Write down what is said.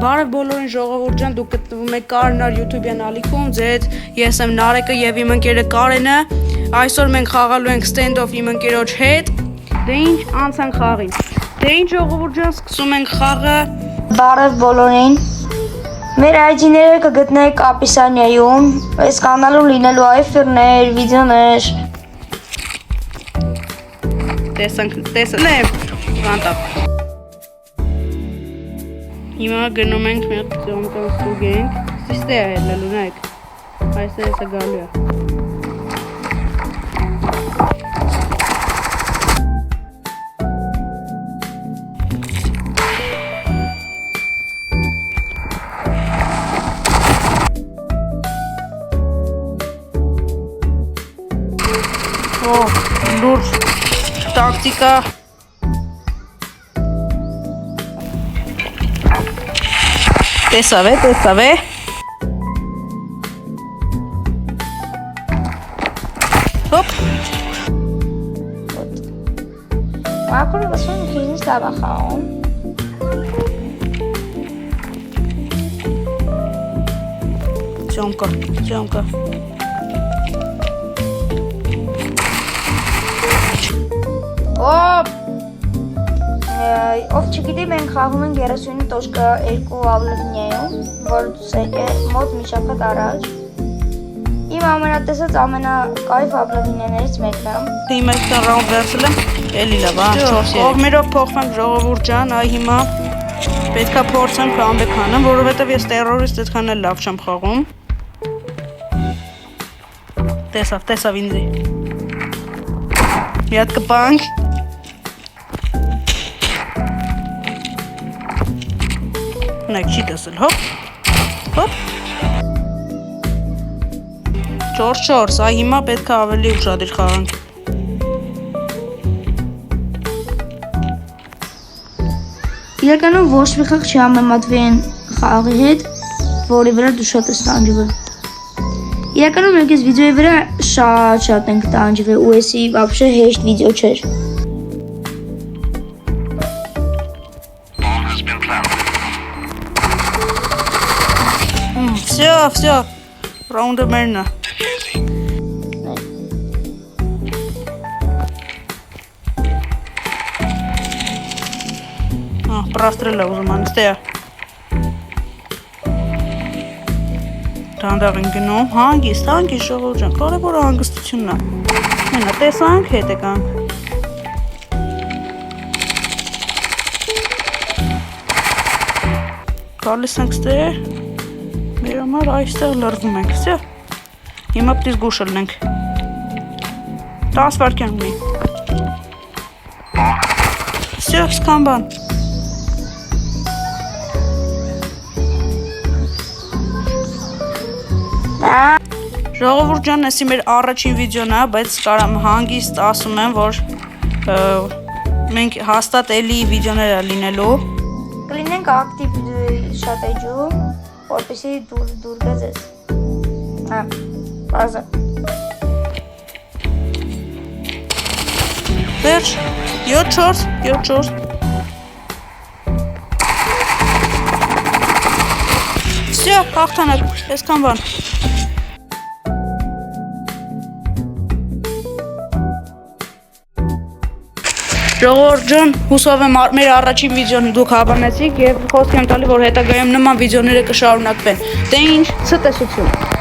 Բարև բոլորին ժողովուրդ ջան, դուք գտնվում եք Կարնար YouTube-յան ալիքում, ձեզ ես եմ Նարեկը եւ իմ ընկերը Կարենը։ Այսօր մենք խաղալու ենք stand-off իմ ընկերոջ հետ։ Դե ինչ, անցանք խաղին։ Դե ինչ ժողովուրդ ջան, սկսում ենք խաղը։ Բարև բոլորին։ Մեր ID-ները կգտնեք описанիայում, այս կանալում լինելու այֆերներ, վիդեոներ։ Տեսնեմ, վանտապ։ Հիմա գնում ենք մի հատ ծոմկան ստուգենք, սիստե է հելել ունեք, այստեղ էսը գալու է։ Լուրջ տակտիկա։ Տեսավ է։ Հոպ։ Ակուրը վասում քինից դաբախաում։ Ճոմկա։ Ով չգիտի, մենք խաղում ենք 30.2 ավլինիայում, որ մոտ մի շաբաթ առաջ։ Իմ ամենատեսած ամենակայֆ ավլինիաներից մեկն է։ Իմ այստեղ ռաունդ վերցել եմ, էլի լավ, կողմերով փոխվենք ժողովուրդ ջան, այ հիմա պետքա փորձեմ կամբեկ անեմ, որովհետև ես տերորիստ այդքան էլ լավ չեմ խաղում։ Տեսավ ինձի։ Մի հատ կպանք։ Նայք չի տեսել, հոպ։ 4-4, այ հիմա պետք է ավելի ուշադիր խաղանք։ Իրականում ոչ մի խաղ չի համեմատվի այն խաղի հետ, որի վրա դու շատ ես տանջվել։ Իրականում մենք այս վիդեոյի վրա շատ ենք տանջվել ու էսի вообще հեշտ վիդեո չէր։ Всё, ռաունդը մերն է։ Պրաստրել է ուզում անստե է։ Դանդաղ են գնում, հանգիստ ժողովուրդ ջան, կարևորը հանգստությունն է։ Մենա տեսանք, հետ եկանք։ Գալիս ենք ստեղ, մեր համար այստեղ լրվում ենք, սյո։ Հիմա պտի զգուշ լնենք։ 10 վարկյան ունի։ Սյո, սկան բան։ Ժողովուրդ ջան, էսի մեր առաջին վիդեոն է, բայց կարամ հանգիստ ասում եմ, որ մենք հաստատ էլի վիդեոներ է լինելու։ Կլինենք ակտիվ շատ էջում, որպեսի դուր գծես։ Բազը։ Վերջ, 7-4։ Всё, հաղթանակ, այսքան բան։ Ժողովուրդ ջան, հուսով եմ մեր առաջին վիդեոն դուք հավանեցիք եւ խոսք եմ տալի, որ հետագայում նման վիդեոները կշարունակվեն։ Դե ինչ, ցտեսություն։